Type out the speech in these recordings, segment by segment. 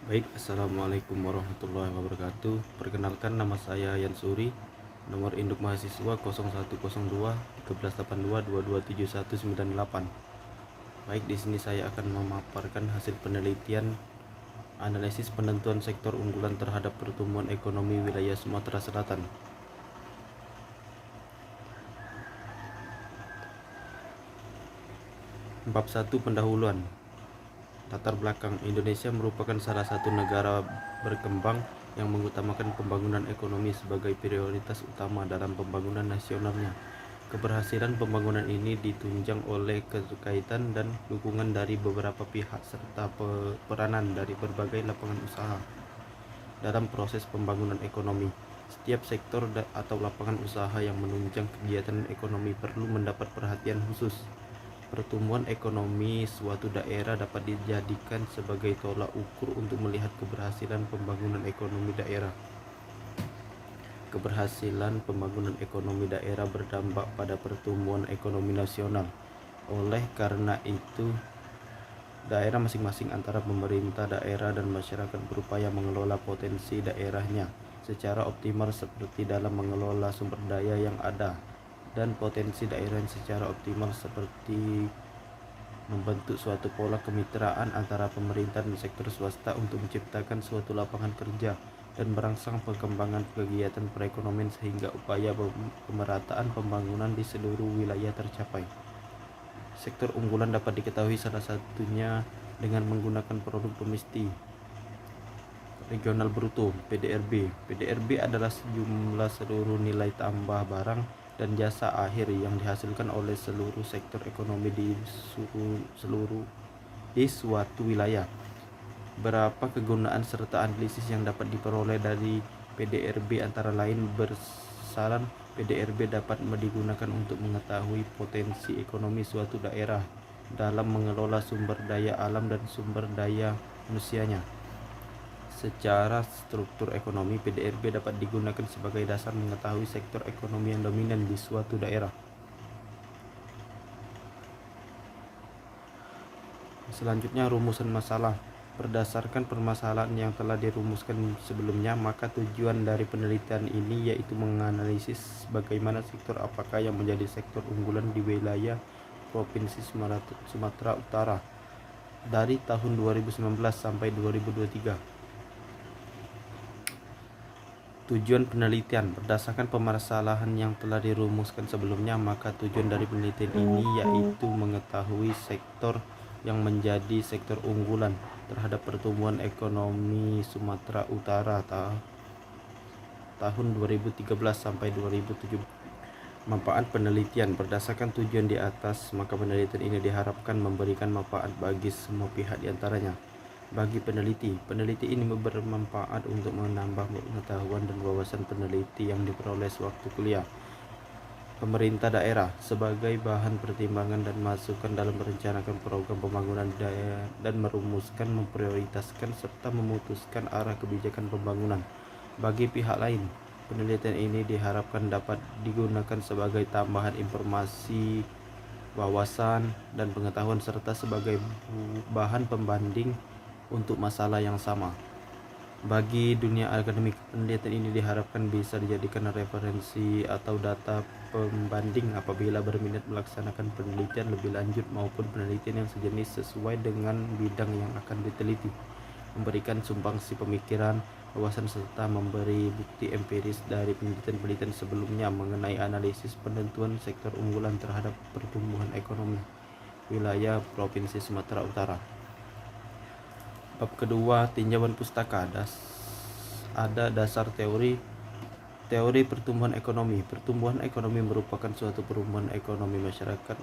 Baik, Assalamualaikum warahmatullahi wabarakatuh. Perkenalkan, nama saya Yan Suri. Nomor induk mahasiswa 0102 1382 2279198. Baik, di sini saya akan memaparkan hasil penelitian analisis penentuan sektor unggulan terhadap pertumbuhan ekonomi wilayah Sumatera Selatan. Bab 1, pendahuluan. Latar belakang. Indonesia merupakan salah satu negara berkembang yang mengutamakan pembangunan ekonomi sebagai prioritas utama dalam pembangunan nasionalnya. Keberhasilan pembangunan ini ditunjang oleh keterkaitan dan dukungan dari beberapa pihak serta peranan dari berbagai lapangan usaha dalam proses pembangunan ekonomi. Setiap sektor atau lapangan usaha yang menunjang kegiatan ekonomi perlu mendapat perhatian khusus. Pertumbuhan ekonomi suatu daerah dapat dijadikan sebagai tolak ukur untuk melihat keberhasilan pembangunan ekonomi daerah. Keberhasilan pembangunan ekonomi daerah berdampak pada pertumbuhan ekonomi nasional. Oleh karena itu, daerah masing-masing antara pemerintah daerah dan masyarakat berupaya mengelola potensi daerahnya secara optimal, seperti dalam mengelola sumber daya yang ada, dan potensi daerah secara optimal seperti membentuk suatu pola kemitraan antara pemerintah dan sektor swasta untuk menciptakan suatu lapangan kerja dan merangsang perkembangan kegiatan perekonomian sehingga upaya pemerataan pembangunan di seluruh wilayah tercapai. Sektor unggulan dapat diketahui salah satunya dengan menggunakan produk domestik regional bruto (PDRB). PDRB adalah jumlah seluruh nilai tambah barang dan jasa akhir yang dihasilkan oleh seluruh sektor ekonomi di suatu wilayah. Berapa kegunaan serta analisis yang dapat diperoleh dari PDRB antara lain bersaran. PDRB dapat digunakan untuk mengetahui potensi ekonomi suatu daerah dalam mengelola sumber daya alam dan sumber daya manusianya. Secara struktur ekonomi, PDRB dapat digunakan sebagai dasar mengetahui sektor ekonomi yang dominan di suatu daerah. Selanjutnya, rumusan masalah. Berdasarkan permasalahan yang telah dirumuskan sebelumnya, maka tujuan dari penelitian ini yaitu menganalisis bagaimana sektor apakah yang menjadi sektor unggulan di wilayah Provinsi Sumatera Utara dari tahun 2019 sampai 2023. Tujuan penelitian. Berdasarkan permasalahan yang telah dirumuskan sebelumnya, maka tujuan dari penelitian ini yaitu mengetahui sektor yang menjadi sektor unggulan terhadap pertumbuhan ekonomi Sumatera Utara tahun 2013 sampai 2017. Manfaat penelitian. Berdasarkan tujuan di atas, maka penelitian ini diharapkan memberikan manfaat bagi semua pihak diantaranya. Bagi peneliti ini bermanfaat untuk menambah pengetahuan dan wawasan peneliti yang diperoleh sewaktu kuliah. Pemerintah daerah sebagai bahan pertimbangan dan masukan dalam merencanakan program pembangunan daerah dan merumuskan, memprioritaskan, serta memutuskan arah kebijakan pembangunan. Bagi pihak lain, penelitian ini diharapkan dapat digunakan sebagai tambahan informasi, wawasan, dan pengetahuan serta sebagai bahan pembanding untuk masalah yang sama. Bagi dunia akademik, penelitian ini diharapkan bisa dijadikan referensi atau data pembanding apabila berminat melaksanakan penelitian lebih lanjut maupun penelitian yang sejenis sesuai dengan bidang yang akan diteliti, memberikan sumbangsi pemikiran, wawasan, serta memberi bukti empiris dari penelitian-penelitian sebelumnya mengenai analisis penentuan sektor unggulan terhadap pertumbuhan ekonomi wilayah Provinsi Sumatera Utara. Bab kedua, tinjauan pustaka. Ada dasar teori pertumbuhan ekonomi. Pertumbuhan ekonomi merupakan suatu perubahan ekonomi masyarakat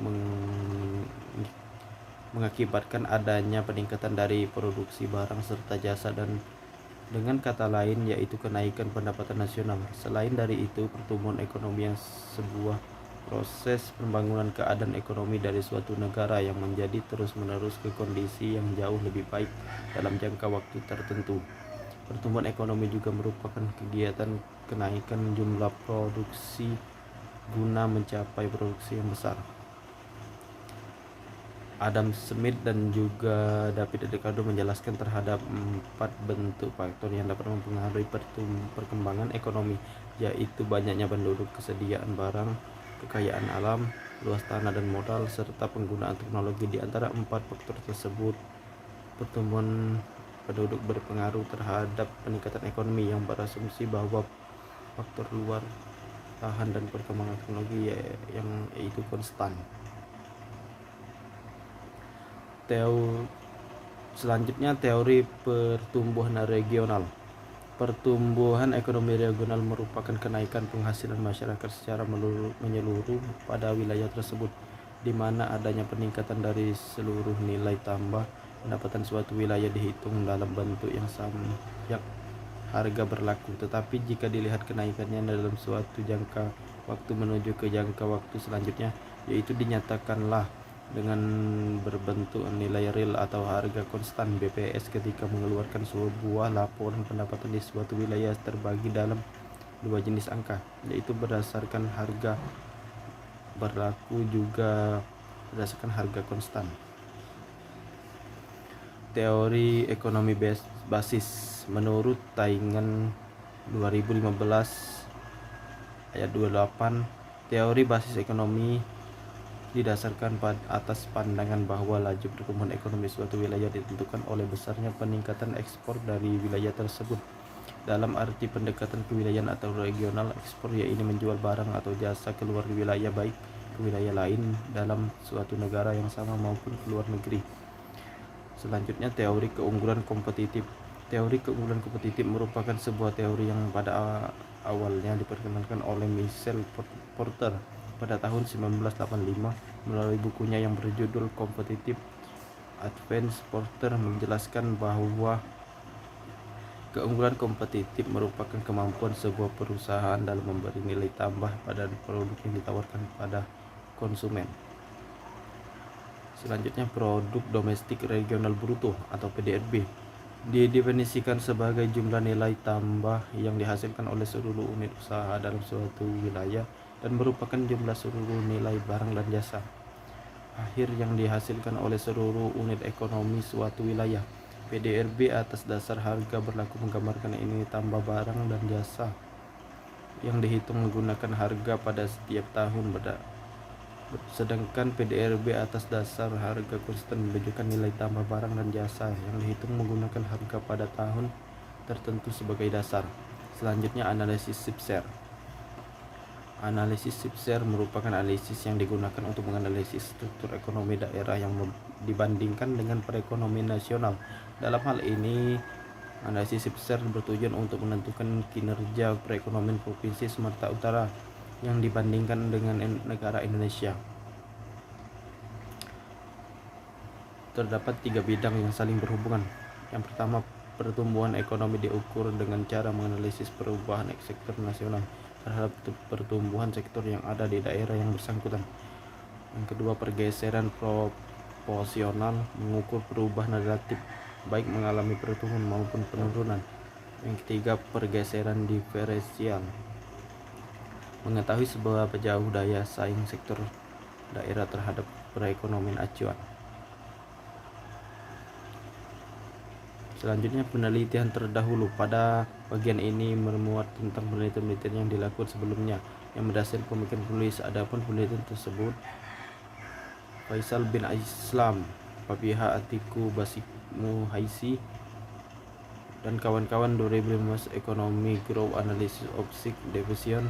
mengakibatkan adanya peningkatan dari produksi barang serta jasa, dan dengan kata lain yaitu kenaikan pendapatan nasional. Selain dari itu, pertumbuhan ekonomi yang sebuah proses pembangunan keadaan ekonomi dari suatu negara yang menjadi terus-menerus ke kondisi yang jauh lebih baik dalam jangka waktu tertentu. Pertumbuhan ekonomi juga merupakan kegiatan kenaikan jumlah produksi guna mencapai produksi yang besar. Adam Smith dan juga David Ricardo menjelaskan terhadap 4 bentuk faktor yang dapat mempengaruhi perkembangan ekonomi, yaitu banyaknya penduduk, kesediaan barang, kekayaan alam, luas tanah dan modal, serta penggunaan teknologi. Di antara 4 faktor tersebut, pertumbuhan penduduk berpengaruh terhadap peningkatan ekonomi, yang berasumsi bahwa faktor luar tahan dan perkembangan teknologi yang yaitu konstan. Selanjutnya, teori pertumbuhan regional. Pertumbuhan ekonomi regional merupakan kenaikan penghasilan masyarakat secara menyeluruh pada wilayah tersebut, di mana adanya peningkatan dari seluruh nilai tambah pendapatan suatu wilayah dihitung dalam bentuk yang sama, yang harga berlaku. Tetapi jika dilihat kenaikannya dalam suatu jangka waktu menuju ke jangka waktu selanjutnya, yaitu dinyatakanlah dengan berbentuk nilai real atau harga konstan. BPS ketika mengeluarkan sebuah laporan pendapatan di suatu wilayah terbagi dalam 2 jenis angka, yaitu berdasarkan harga berlaku juga berdasarkan harga konstan. Teori ekonomi basis. Menurut Taingan 2015 ayat 28, teori basis ekonomi didasarkan atas pandangan bahwa laju pertumbuhan ekonomi suatu wilayah ditentukan oleh besarnya peningkatan ekspor dari wilayah tersebut. Dalam arti pendekatan kewilayahan atau regional, ekspor yaitu menjual barang atau jasa keluar wilayah, baik ke wilayah lain dalam suatu negara yang sama maupun ke luar negeri. Selanjutnya, teori keunggulan kompetitif. Teori keunggulan kompetitif merupakan sebuah teori yang pada awalnya diperkenalkan oleh Michael Porter pada tahun 1985 melalui bukunya yang berjudul Competitive Advantage. Porter menjelaskan bahwa keunggulan kompetitif merupakan kemampuan sebuah perusahaan dalam memberi nilai tambah pada produk yang ditawarkan pada konsumen. Selanjutnya, produk domestik regional bruto atau PDRB didefinisikan sebagai jumlah nilai tambah yang dihasilkan oleh seluruh unit usaha dalam suatu wilayah dan merupakan jumlah seluruh nilai barang dan jasa akhir yang dihasilkan oleh seluruh unit ekonomi suatu wilayah. PDRB atas dasar harga berlaku menggambarkan ini tambah barang dan jasa yang dihitung menggunakan harga pada setiap tahun, sedangkan PDRB atas dasar harga konstan menunjukkan nilai tambah barang dan jasa yang dihitung menggunakan harga pada tahun tertentu sebagai dasar. Selanjutnya, analisis Shipshare. Analisis Shipshare merupakan analisis yang digunakan untuk menganalisis struktur ekonomi daerah yang dibandingkan dengan perekonomian nasional. Dalam hal ini, analisis Shipshare bertujuan untuk menentukan kinerja perekonomian Provinsi Sumatera Utara yang dibandingkan dengan negara Indonesia. Terdapat 3 bidang yang saling berhubungan. Yang pertama, pertumbuhan ekonomi diukur dengan cara menganalisis perubahan sektor nasional terhadap pertumbuhan sektor yang ada di daerah yang bersangkutan. Yang kedua, pergeseran proporsional mengukur perubahan relatif baik mengalami pertumbuhan maupun penurunan. Yang ketiga, pergeseran diferensial mengetahui seberapa jauh daya saing sektor daerah terhadap perekonomian acuan. Selanjutnya, penelitian terdahulu. Pada bagian ini memuat tentang penelitian yang dilakukan sebelumnya yang berdasarkan pemikiran penulis. Adapun penelitian tersebut Faisal bin Islam, Fabiha Atiku Basikmu Haisi dan kawan-kawan 2015 Economy Growth Analysis of Six Division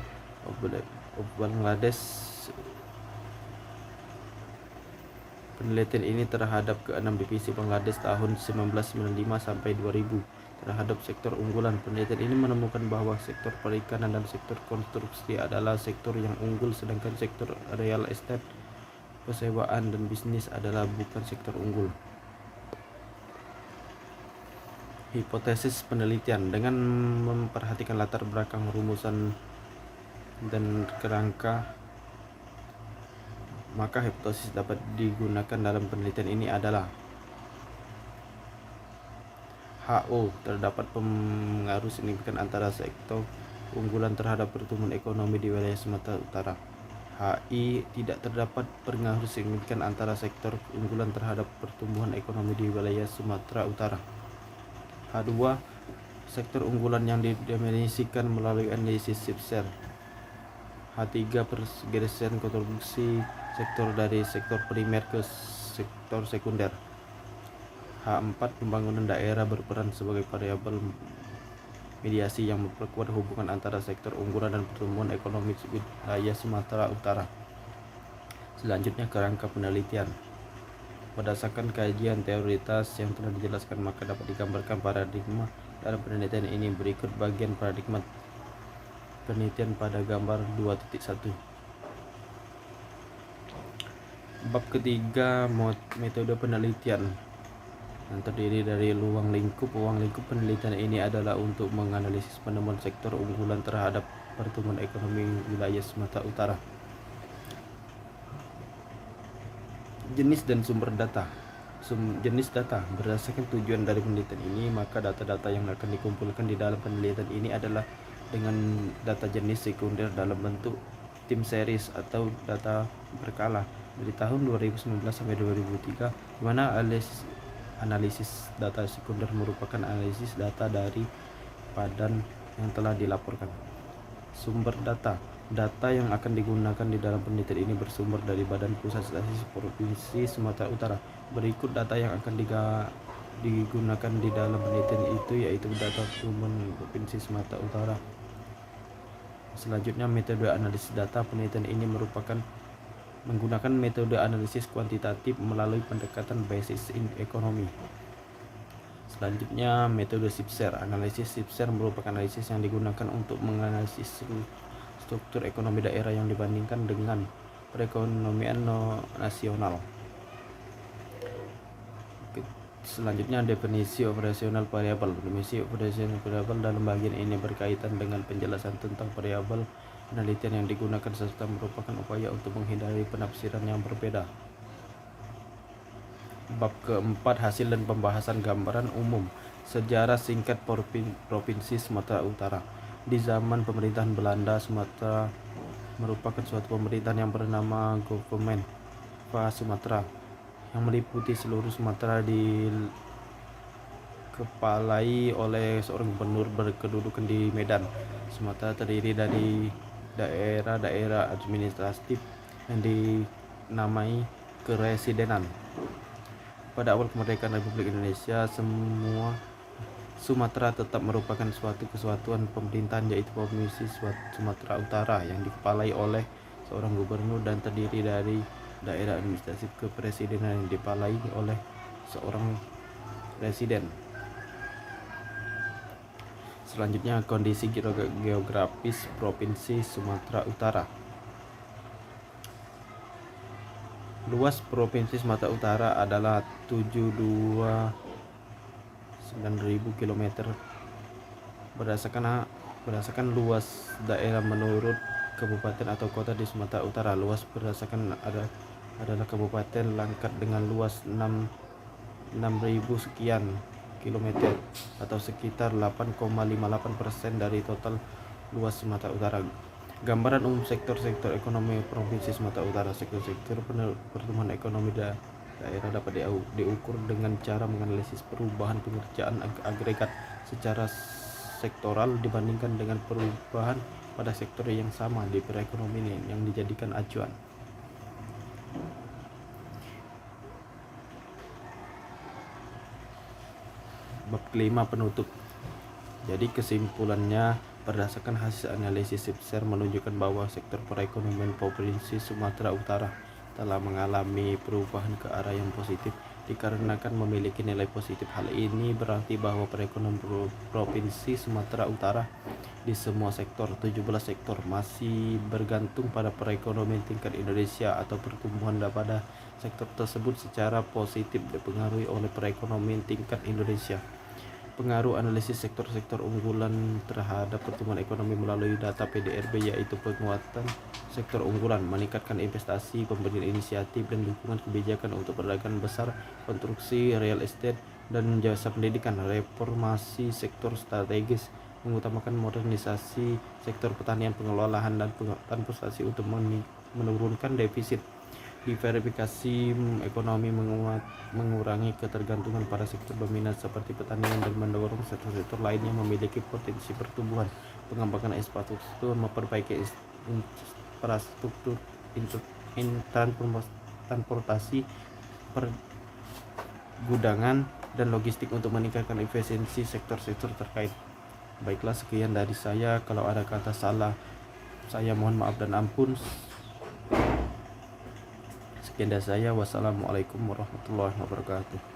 of Bangladesh. Penelitian ini terhadap ke-6 divisi Bangladesh tahun 1995 sampai 2000 terhadap sektor unggulan. Penelitian ini menemukan bahwa sektor perikanan dan sektor konstruksi adalah sektor yang unggul, sedangkan sektor real estate, persewaan, dan bisnis adalah bukan sektor unggul. Hipotesis penelitian. Dengan memperhatikan latar belakang, rumusan, dan kerangka, maka hipotesis dapat digunakan dalam penelitian ini adalah HO. Terdapat pengaruh signifikan antara sektor unggulan terhadap pertumbuhan ekonomi di wilayah Sumatera Utara. HI tidak terdapat pengaruh signifikan antara sektor unggulan terhadap pertumbuhan ekonomi di wilayah Sumatera Utara. H2, sektor unggulan yang didefinisikan melalui analisis SIPSER. H3, pergeseran kontribusi sektor dari sektor primer ke sektor sekunder. H4, pembangunan daerah berperan sebagai variabel mediasi yang memperkuat hubungan antara sektor unggulan dan pertumbuhan ekonomi wilayah Sumatera Utara. Selanjutnya, kerangka penelitian. Berdasarkan kajian teoritas yang telah dijelaskan, maka dapat digambarkan paradigma dalam penelitian ini. Berikut bagian paradigma penelitian pada gambar 2.1. Bab ketiga, metode penelitian yang terdiri dari ruang lingkup. Ruang lingkup penelitian ini adalah untuk menganalisis penemuan sektor unggulan terhadap pertumbuhan ekonomi wilayah Sumatera Utara. Jenis dan sumber data. Jenis data. Berdasarkan tujuan dari penelitian ini, maka data-data yang akan dikumpulkan di dalam penelitian ini adalah dengan data jenis sekunder dalam bentuk time series atau data berkala dari tahun 2019 sampai 2003, di mana analisis data sekunder merupakan analisis data dari padan yang telah dilaporkan. Sumber data. Data yang akan digunakan di dalam penelitian ini bersumber dari Badan Pusat Statistik Provinsi Sumatera Utara. Berikut data yang akan digunakan di dalam penelitian itu, yaitu data Provinsi Sumatera Utara. Selanjutnya, metode analisis data. Penelitian ini menggunakan metode analisis kuantitatif melalui pendekatan basis ekonomi. Selanjutnya, metode SIPSER. Analisis SIPSER merupakan analisis yang digunakan untuk menganalisis struktur ekonomi daerah yang dibandingkan dengan perekonomian nasional. Selanjutnya, definisi operasional variabel. Definisi operasional variabel dalam bagian ini berkaitan dengan penjelasan tentang variabel penelitian yang digunakan serta merupakan upaya untuk menghindari penafsiran yang berbeda. Bab keempat, hasil dan pembahasan gambaran umum. Sejarah singkat Provinsi Sumatera Utara. Di zaman pemerintahan Belanda, Sumatera merupakan suatu pemerintahan yang bernama Government Va Sumatera, yang meliputi seluruh Sumatera, dikepalai oleh seorang gubernur berkedudukan di Medan. Sumatera terdiri dari daerah-daerah administratif yang dinamai keresidenan. Pada awal kemerdekaan Republik Indonesia, semua Sumatera tetap merupakan suatu kesatuan pemerintahan, yaitu Provinsi Sumatera Utara, yang dikepalai oleh seorang gubernur dan terdiri dari daerah administratif kepresidenan yang dikepalai oleh seorang presiden. Selanjutnya, kondisi geografis Provinsi Sumatera Utara. Luas Provinsi Sumatera Utara adalah 9.000 km. Berdasarkan luas daerah menurut kabupaten atau kota di Sumatera Utara. Luas berdasarkan adalah Kabupaten Langkat dengan luas 6.000 sekian kilometer atau sekitar 8,58% dari total luas Sumatera Utara. Gambaran umum sektor-sektor ekonomi Provinsi Sumatera Utara. Sektor-sektor pertumbuhan ekonomi daerah dapat diukur dengan cara menganalisis perubahan pengerjaan agregat secara sektoral dibandingkan dengan perubahan pada sektor yang sama di perekonomian yang dijadikan acuan. Bab kelima, penutup. Jadi kesimpulannya, berdasarkan hasil analisis SIPSER menunjukkan bahwa sektor perekonomian Provinsi Sumatera Utara telah mengalami perubahan ke arah yang positif dikarenakan memiliki nilai positif. Hal ini berarti bahwa perekonomian Provinsi Sumatera Utara di semua sektor, 17 sektor, masih bergantung pada perekonomian tingkat Indonesia atau pertumbuhan pada sektor tersebut secara positif dipengaruhi oleh perekonomian tingkat Indonesia. Pengaruh analisis sektor-sektor unggulan terhadap pertumbuhan ekonomi melalui data PDRB, yaitu penguatan sektor unggulan, meningkatkan investasi, pemberian inisiatif dan dukungan kebijakan untuk perdagangan besar, konstruksi, real estate, dan jasa pendidikan, reformasi sektor strategis, mengutamakan modernisasi sektor pertanian, pengelolaan dan transportasi untuk menurunkan defisit. Diverifikasi ekonomi mengurangi ketergantungan pada sektor dominan seperti pertanian dan mendorong sektor-sektor lainnya memiliki potensi pertumbuhan. Pengembangan infrastruktur, memperbaiki infrastruktur transportasi, pergudangan, dan logistik untuk meningkatkan efisiensi sektor-sektor terkait. Baiklah, sekian dari saya. Kalau ada kata salah, saya mohon maaf dan ampun. Sekian dari saya. Wassalamualaikum warahmatullahi wabarakatuh.